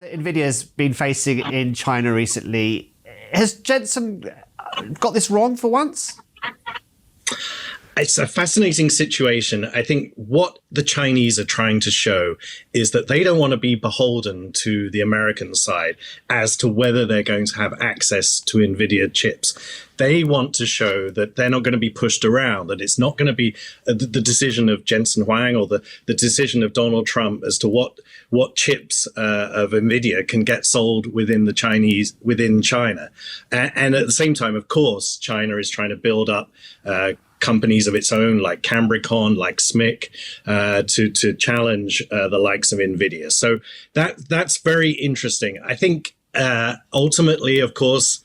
NVIDIA's been facing in China recently. Has Jensen got this wrong for once? It's a fascinating situation. I think what the Chinese are trying to show is that they don't want to be beholden to the American side as to whether they're going to have access to NVIDIA chips. They want to show that they're not going to be pushed around, that it's not going to be the decision of Jensen Huang or the decision of Donald Trump as to what chips of NVIDIA can get sold within China. And at the same time, of course, China is trying to build up companies of its own, like Cambricon, like SMIC, to challenge the likes of NVIDIA. So that's very interesting. I think ultimately, of course,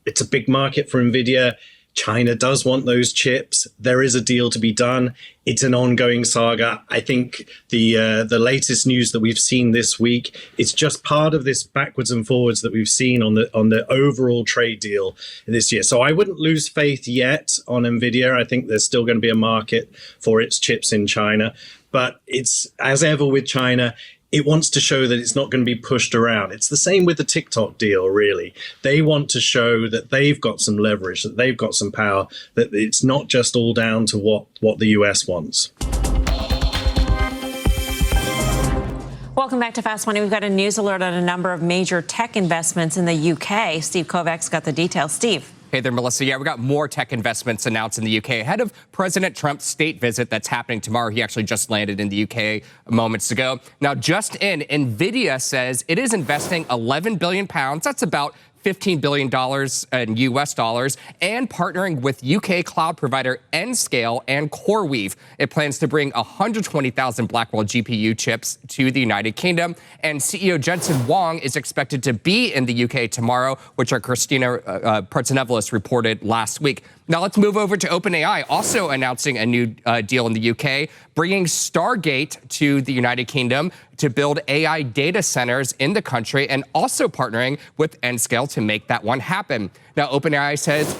it's a big market for NVIDIA. China does want those chips. There is a deal to be done. It's an ongoing saga. I think the latest news that we've seen this week, it's just part of this backwards and forwards that we've seen on the overall trade deal this year. So I wouldn't lose faith yet on NVIDIA. I think there's still going to be a market for its chips in China. But it's, as ever with China, it wants to show that it's not going to be pushed around. It's the same with the TikTok deal, really. They want to show that they've got some leverage, that they've got some power, that it's not just all down to what the US wants. Welcome back to Fast Money. We've got a news alert on a number of major tech investments in the UK. Steve Kovac's got the details. Steve. Hey there, Melissa. Yeah, we got more tech investments announced in the UK ahead of President Trump's state visit that's happening tomorrow. He actually just landed in the UK moments ago. Now, just in, NVIDIA says it is investing £11 billion. That's about $15 billion in US dollars, and partnering with UK cloud provider Nscale and CoreWeave. It plans to bring 120,000 Blackwell GPU chips to the United Kingdom. And CEO Jensen Huang is expected to be in the UK tomorrow, which our Christina Partsinevelos reported last week. Now let's move over to OpenAI, also announcing a new deal in the UK, bringing Stargate to the United Kingdom to build AI data centers in the country, and also partnering with Nscale to make that one happen. Now, OpenAI says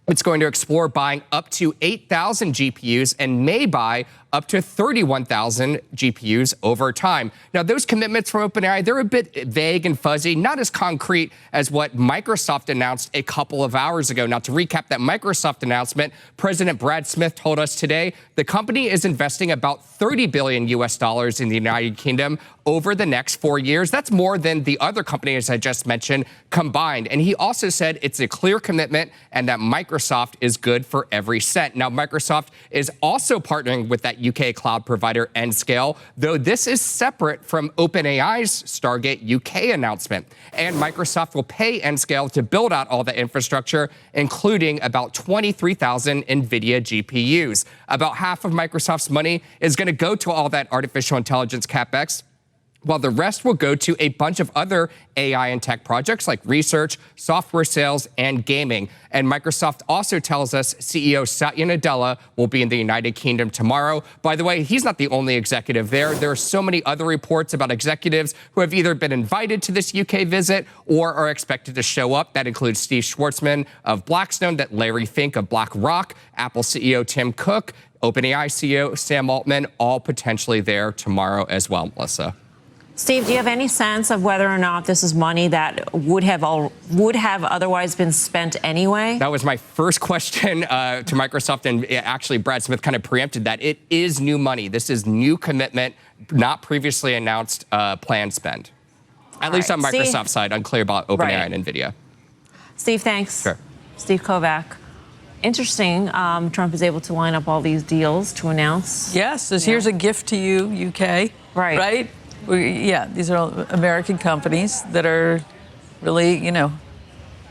it's going to explore buying up to 8,000 GPUs and may buy up to 31,000 GPUs over time. Now, those commitments from OpenAI, they're a bit vague and fuzzy, not as concrete as what Microsoft announced a couple of hours ago. Now, to recap that Microsoft announcement, President Brad Smith told us today the company is investing about $30 billion US dollars in the United Kingdom over the next 4 years. That's more than the other companies I just mentioned combined. And he also said it's a clear commitment and that Microsoft is good for every cent. Now, Microsoft is also partnering with that UK cloud provider Nscale, though this is separate from OpenAI's Stargate UK announcement. And Microsoft will pay Nscale to build out all the infrastructure, including about 23,000 NVIDIA GPUs. About half of Microsoft's money is going to go to all that artificial intelligence CapEx, while the rest will go to a bunch of other AI and tech projects like research, software sales, and gaming. And Microsoft also tells us CEO Satya Nadella will be in the United Kingdom tomorrow. By the way, he's not the only executive there. There are so many other reports about executives who have either been invited to this UK visit or are expected to show up. That includes Steve Schwarzman of Blackstone, that Larry Fink of BlackRock, Apple CEO Tim Cook, OpenAI CEO Sam Altman, all potentially there tomorrow as well, Melissa. Steve, do you have any sense of whether or not this is money that would have otherwise been spent anyway? That was my first question to Microsoft, and actually Brad Smith kind of preempted that. It is new money. This is new commitment, not previously announced planned spend. At least on Microsoft's side, unclear about OpenAI and NVIDIA. Steve, thanks. Sure. Steve Kovac. Interesting. Trump is able to line up all these deals to announce. Yes, here's a gift to you, UK. Right? Yeah, these are American companies that are really,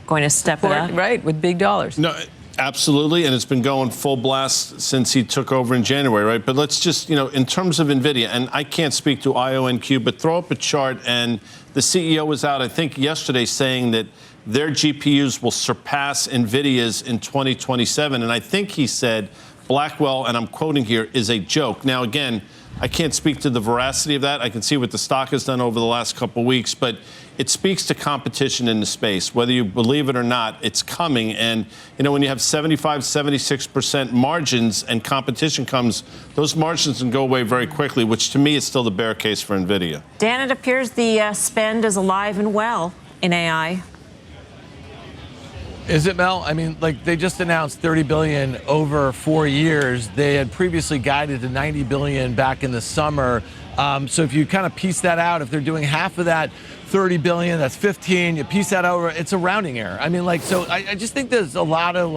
going to step it up. Right, with big dollars. No, absolutely, and it's been going full blast since he took over in January, right? But let's just, in terms of NVIDIA, and I can't speak to IONQ, but throw up a chart, and the CEO was out, I think, yesterday saying that their GPUs will surpass NVIDIA's in 2027, and I think he said Blackwell, and I'm quoting here, is a joke. Now, again, I can't speak to the veracity of that. I can see what the stock has done over the last couple of weeks, but it speaks to competition in the space. Whether you believe it or not, it's coming. And, when you have 75, 76% margins and competition comes, those margins can go away very quickly, which to me is still the bear case for NVIDIA. Dan, it appears the spend is alive and well in AI. Is it, Mel? I mean, they just announced $30 billion over 4 years. They had previously guided to $90 billion back in the summer. So if you kind of piece that out, if they're doing half of that, $30 billion, that's 15. You piece that over, it's a rounding error. I mean, so I just think there's a lot of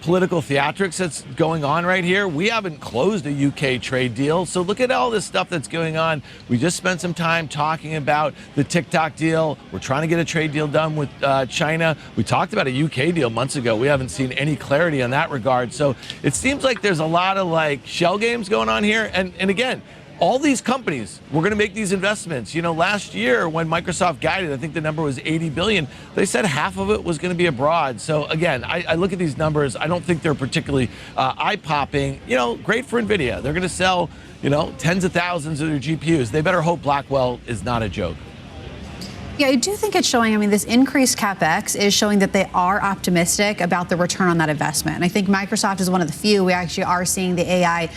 political theatrics that's going on right here. We haven't closed a UK trade deal. So look at all this stuff that's going on. We just spent some time talking about the TikTok deal. We're trying to get a trade deal done with China. We talked about a UK deal months ago. We haven't seen any clarity on that regard. So it seems like there's a lot of shell games going on here. And again, all these companies, we're going to make these investments. Last year when Microsoft guided, I think the number was 80 billion. They said half of it was going to be abroad. So again, I look at these numbers. I don't think they're particularly eye-popping. Great for NVIDIA. They're going to sell, tens of thousands of their GPUs. They better hope Blackwell is not a joke. Yeah, I do think it's showing, this increased CapEx is showing that they are optimistic about the return on that investment. And I think Microsoft is one of the few. We actually are seeing the AI,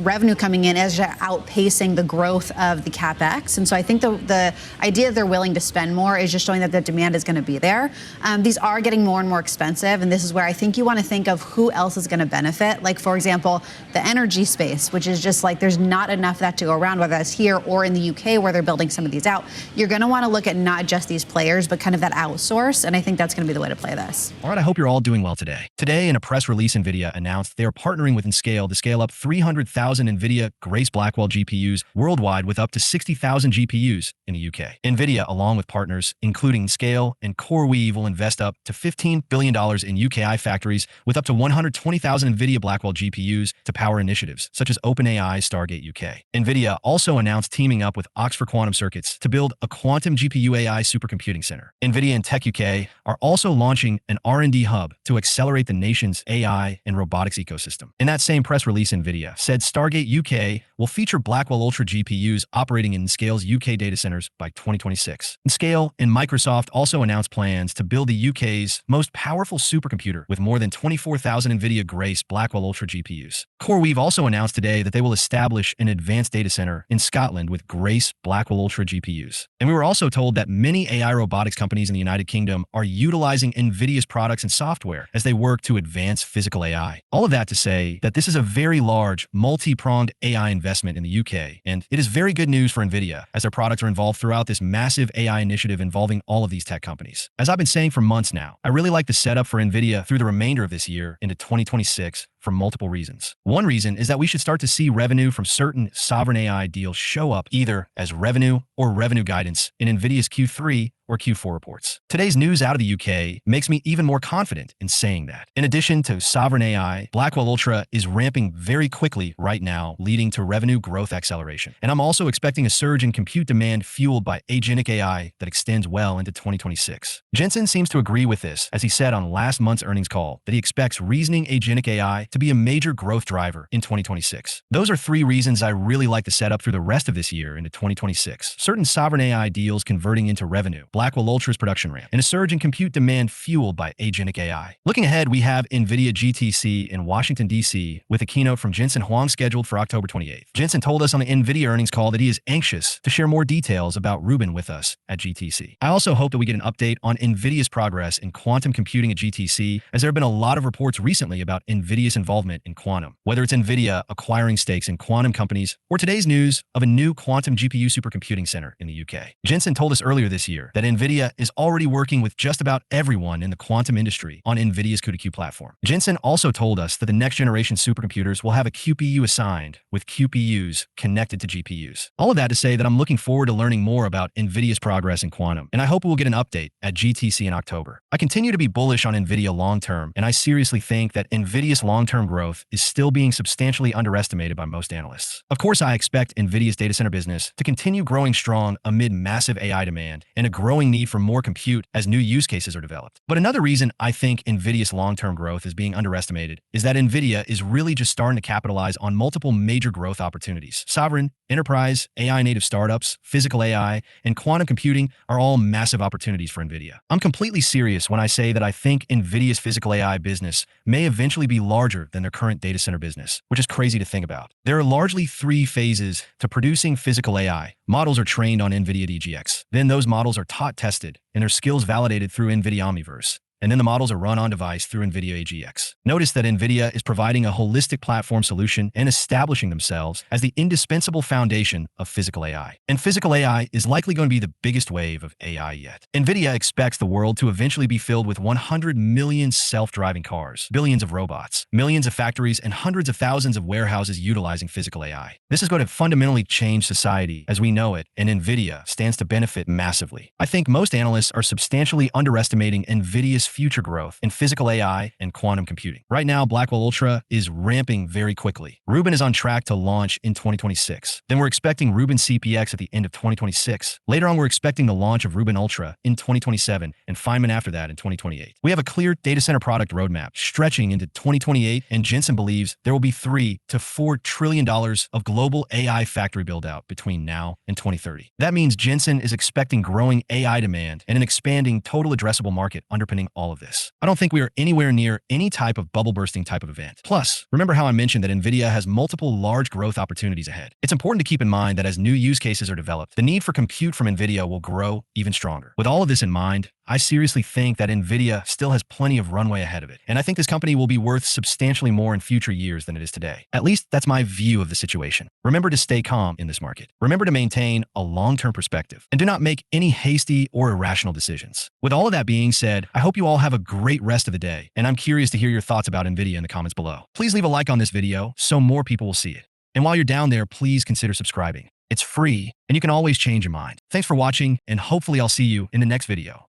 revenue coming in as outpacing the growth of the CapEx. And so I think the idea they're willing to spend more is just showing that the demand is going to be there. These are getting more and more expensive. And this is where I think you want to think of who else is going to benefit. Like, for example, the energy space, which is just there's not enough of that to go around, whether that's here or in the UK where they're building some of these out. You're going to want to look at not just these players, but kind of that outsource. And I think that's going to be the way to play this. All right, I hope you're all doing well today. Today, in a press release, NVIDIA announced they are partnering with Nscale to scale up 300,000 NVIDIA Grace Blackwell GPUs worldwide with up to 60,000 GPUs in the UK. NVIDIA, along with partners, including Nscale and CoreWeave, will invest up to $15 billion in UKI factories with up to 120,000 NVIDIA Blackwell GPUs to power initiatives, such as OpenAI's Stargate UK. NVIDIA also announced teaming up with Oxford Quantum Circuits to build a quantum GPU AI supercomputing center. NVIDIA and Tech UK are also launching an R&D hub to accelerate the nation's AI and robotics ecosystem. In that same press release, NVIDIA said Stargate UK will feature Blackwell Ultra GPUs operating in Nscale's UK data centers by 2026. Nscale and Microsoft also announced plans to build the UK's most powerful supercomputer with more than 24,000 NVIDIA Grace Blackwell Ultra GPUs. CoreWeave also announced today that they will establish an advanced data center in Scotland with Grace Blackwell Ultra GPUs. And we were also told that many AI robotics companies in the United Kingdom are utilizing NVIDIA's products and software as they work to advance physical AI. All of that to say that this is a very large, multi-pronged AI investment in the UK, and it is very good news for NVIDIA as their products are involved throughout this massive AI initiative involving all of these tech companies. As I've been saying for months now, I really like the setup for NVIDIA through the remainder of this year into 2026 for multiple reasons. One reason is that we should start to see revenue from certain sovereign AI deals show up either as revenue or revenue guidance in NVIDIA's Q3 or Q4 reports. Today's news out of the UK makes me even more confident in saying that. In addition to sovereign AI, Blackwell Ultra is ramping very quickly right now, leading to revenue growth acceleration. And I'm also expecting a surge in compute demand fueled by agentic AI that extends well into 2026. Jensen seems to agree with this, as he said on last month's earnings call that he expects reasoning agentic AI to be a major growth driver in 2026. Those are three reasons I really like the setup through the rest of this year into 2026. Certain sovereign AI deals converting into revenue, Blackwell Ultra's production ramp, and a surge in compute demand fueled by agentic AI. Looking ahead, we have NVIDIA GTC in Washington, D.C. with a keynote from Jensen Huang scheduled for October 28th. Jensen told us on the NVIDIA earnings call that he is anxious to share more details about Rubin with us at GTC. I also hope that we get an update on NVIDIA's progress in quantum computing at GTC, as there have been a lot of reports recently about NVIDIA's involvement in quantum, whether it's NVIDIA acquiring stakes in quantum companies or today's news of a new quantum GPU supercomputing center in the UK. Jensen told us earlier this year that NVIDIA is already working with just about everyone in the quantum industry on NVIDIA's CUDA-Q platform. Jensen also told us that the next generation supercomputers will have a QPU assigned with QPUs connected to GPUs. All of that to say that I'm looking forward to learning more about NVIDIA's progress in quantum, and I hope we'll get an update at GTC in October. I continue to be bullish on NVIDIA long-term, and I seriously think that NVIDIA's long-term long-term growth is still being substantially underestimated by most analysts. Of course, I expect NVIDIA's data center business to continue growing strong amid massive AI demand and a growing need for more compute as new use cases are developed. But another reason I think NVIDIA's long-term growth is being underestimated is that NVIDIA is really just starting to capitalize on multiple major growth opportunities. Sovereign, enterprise, AI-native startups, physical AI, and quantum computing are all massive opportunities for NVIDIA. I'm completely serious when I say that I think NVIDIA's physical AI business may eventually be larger than their current data center business, which is crazy to think about. There are largely three phases to producing physical AI. Models are trained on NVIDIA DGX. Then those models are taught, tested, and their skills validated through NVIDIA Omniverse. And then the models are run on device through NVIDIA AGX. Notice that NVIDIA is providing a holistic platform solution and establishing themselves as the indispensable foundation of physical AI. And physical AI is likely going to be the biggest wave of AI yet. NVIDIA expects the world to eventually be filled with 100 million self-driving cars, billions of robots, millions of factories, and hundreds of thousands of warehouses utilizing physical AI. This is going to fundamentally change society as we know it, and NVIDIA stands to benefit massively. I think most analysts are substantially underestimating NVIDIA's future growth in physical AI and quantum computing. Right now, Blackwell Ultra is ramping very quickly. Rubin is on track to launch in 2026. Then we're expecting Rubin CPX at the end of 2026. Later on, we're expecting the launch of Rubin Ultra in 2027 and Feynman after that in 2028. We have a clear data center product roadmap stretching into 2028, and Jensen believes there will be $3 to $4 trillion of global AI factory build-out between now and 2030. That means Jensen is expecting growing AI demand and an expanding total addressable market underpinning all of this. I don't think we are anywhere near any type of bubble bursting type of event. Plus, remember how I mentioned that NVIDIA has multiple large growth opportunities ahead. It's important to keep in mind that as new use cases are developed, the need for compute from NVIDIA will grow even stronger. With all of this in mind, I seriously think that NVIDIA still has plenty of runway ahead of it, and I think this company will be worth substantially more in future years than it is today. At least that's my view of the situation. Remember to stay calm in this market. Remember to maintain a long-term perspective, and do not make any hasty or irrational decisions. With all of that being said, I hope you all have a great rest of the day, and I'm curious to hear your thoughts about NVIDIA in the comments below. Please leave a like on this video so more people will see it. And while you're down there, please consider subscribing. It's free, and you can always change your mind. Thanks for watching, and hopefully I'll see you in the next video.